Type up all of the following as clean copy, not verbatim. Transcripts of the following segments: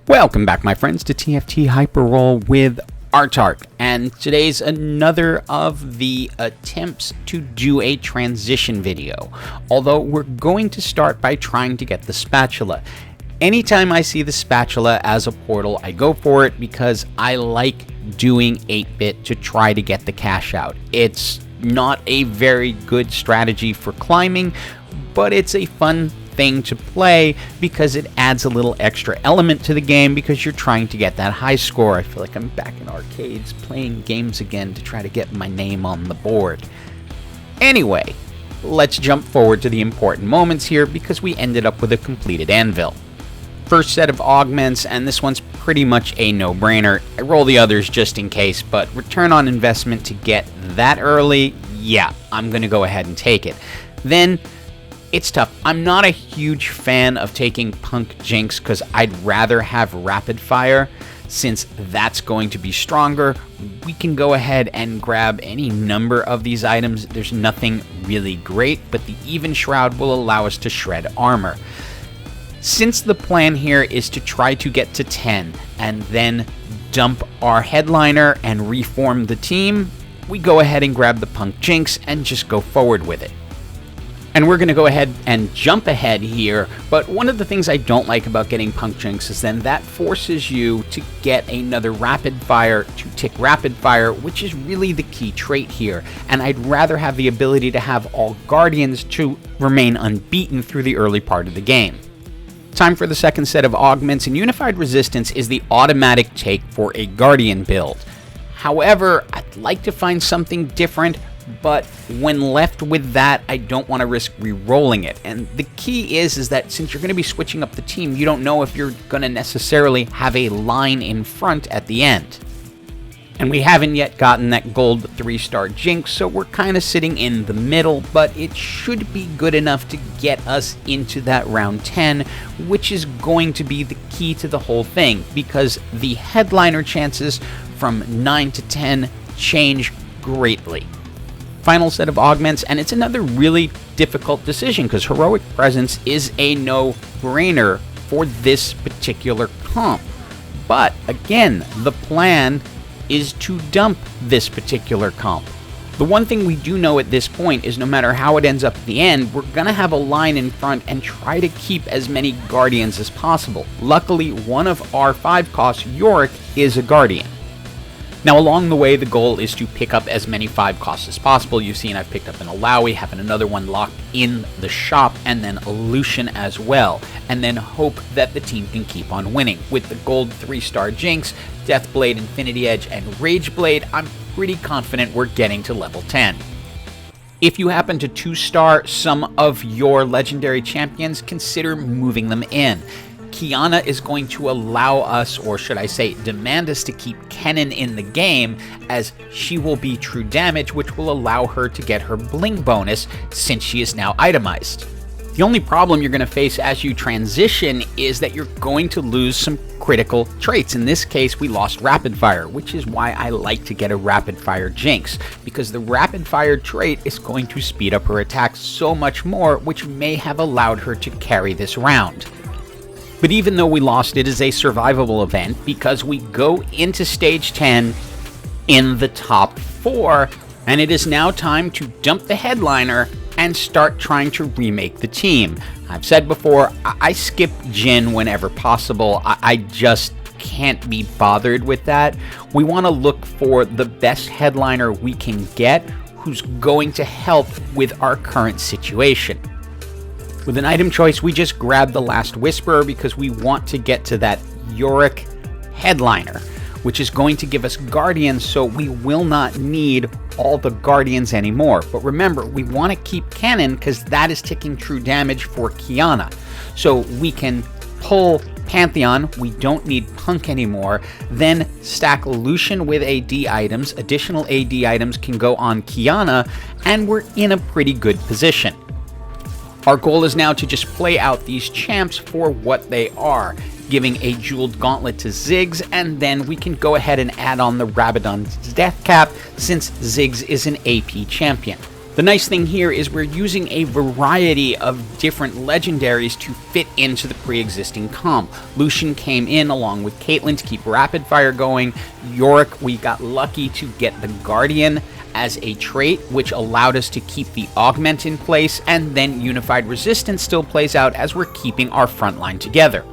Welcome back, my friends, to TFT Hyperroll with Autarch, and today's another of the attempts to do a transition video, although we're going to start by trying to get the spatula. Anytime I see the spatula as a portal, I go for it because I like doing 8-bit to try to get the cash out. It's not a very good strategy for climbing, but it's a fun thing to play because it adds a little extra element to the game because you're trying to get that high score. I feel like I'm back in arcades playing games again to try to get my name on the board. Anyway, let's jump forward to the important moments here because we ended up with a completed Anvil. First set of augments, and this one's pretty much a no-brainer. I roll the others just in case, but return on investment to get that early, yeah, I'm gonna go ahead and take it. Then it's tough. I'm not a huge fan of taking Punk Jinx because I'd rather have rapid fire. Since that's going to be stronger, we can go ahead and grab any number of these items. There's nothing really great, but the even shroud will allow us to shred armor. Since the plan here is to try to get to 10 and then dump our headliner and reform the team, we go ahead and grab the Punk Jinx and just go forward with it. And we're going to go ahead and jump ahead here, but one of the things I don't like about getting Punk Jinx is then that forces you to get another rapid fire to tick rapid fire, which is really the key trait here, and I'd rather have the ability to have all guardians to remain unbeaten through the early part of the game. Time for the second set of augments, and Unified Resistance is the automatic take for a guardian build. However, I'd like to find something different, but when left with that, I don't want to risk re-rolling it. And the key is that since you're going to be switching up the team, you don't know if you're going to necessarily have a line in front at the end. And we haven't yet gotten that gold 3-star Jinx, so we're kind of sitting in the middle, but it should be good enough to get us into that round 10, which is going to be the key to the whole thing, because the headliner chances from 9 to 10 change greatly. Final set of augments, and it's another really difficult decision because Heroic Presence is a no-brainer for this particular comp. But again, the plan is to dump this particular comp. The one thing we do know at this point is no matter how it ends up at the end, we're gonna have a line in front and try to keep as many guardians as possible. Luckily, one of our 5-cost Autarch is a guardian. Now, along the way, the goal is to pick up as many 5-costs as possible. You've seen I've picked up an Alawi, have another one locked in the shop, and then a Lucian as well, and then hope that the team can keep on winning. With the gold 3-star Jinx, Deathblade, Infinity Edge, and Rageblade, I'm pretty confident we're getting to level 10. If you happen to 2-star some of your legendary champions, consider moving them in. Kiana is going to allow us, or should I say, demand us to keep Kennen in the game, as she will be true damage, which will allow her to get her bling bonus since she is now itemized. The only problem you're going to face as you transition is that you're going to lose some critical traits. In this case, we lost Rapid Fire, which is why I like to get a Rapid Fire Jinx, because the Rapid Fire trait is going to speed up her attacks so much more, which may have allowed her to carry this round. But even though we lost, it is a survivable event because we go into stage 10 in the top 4, and it is now time to dump the headliner and start trying to remake the team. I've said before, I skip Jhin whenever possible. I just can't be bothered with that. We want to look for the best headliner we can get who's going to help with our current situation. With an item choice, we just grab the last Whisperer because we want to get to that Autarch headliner, which is going to give us Guardians, so we will not need all the Guardians anymore. But remember, we want to keep Kennen because that is ticking true damage for Kiana. So we can pull Pantheon, we don't need Punk anymore, then stack Lucian with AD items, additional AD items can go on Kiana, and we're in a pretty good position. Our goal is now to just play out these champs for what they are, giving a jeweled gauntlet to Ziggs, and then we can go ahead and add on the Rabadon's Death Cap since Ziggs is an AP champion. The nice thing here is we're using a variety of different legendaries to fit into the pre-existing comp. Lucian came in along with Caitlyn to keep rapid fire going. Yorick, we got lucky to get the Guardian as a trait, which allowed us to keep the augment in place, and then unified resistance still plays out as we're keeping our front line together.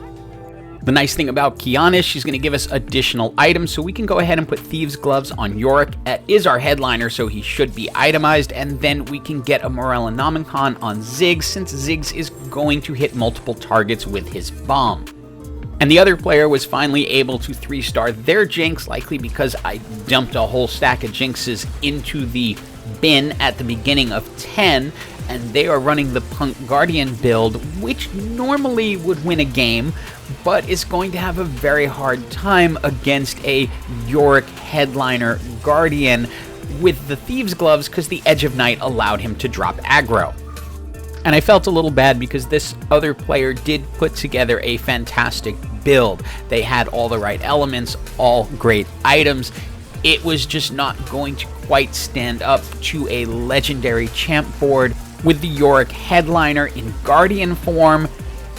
The nice thing about Kiana is she's going to give us additional items, so we can go ahead and put Thieves' Gloves on Yorick. That is our headliner, so he should be itemized, and then we can get a Morellonomicon on Ziggs, since Ziggs is going to hit multiple targets with his bomb. And the other player was finally able to 3-star their Jinx, likely because I dumped a whole stack of Jinxes into the bin at the beginning of 10, and they are running the Punk Guardian build, which normally would win a game, but is going to have a very hard time against a Yorick headliner Guardian with the Thieves' Gloves, because the Edge of Night allowed him to drop aggro. And I felt a little bad because this other player did put together a fantastic build. They had all the right elements, all great items. It was just not going to quite stand up to a legendary champ board with the Yorick headliner in Guardian form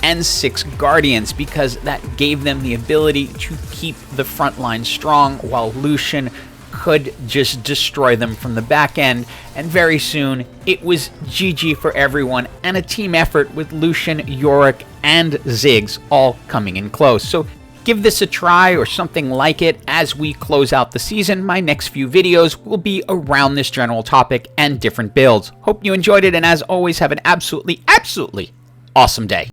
and 6 Guardians, because that gave them the ability to keep the front line strong while Lucian could just destroy them from the back end. And very soon it was GG for everyone and a team effort with Lucian, Yorick, and Ziggs all coming in close. So give this a try or something like it as we close out the season. My next few videos will be around this general topic and different builds. Hope you enjoyed it, and as always, have an absolutely awesome day.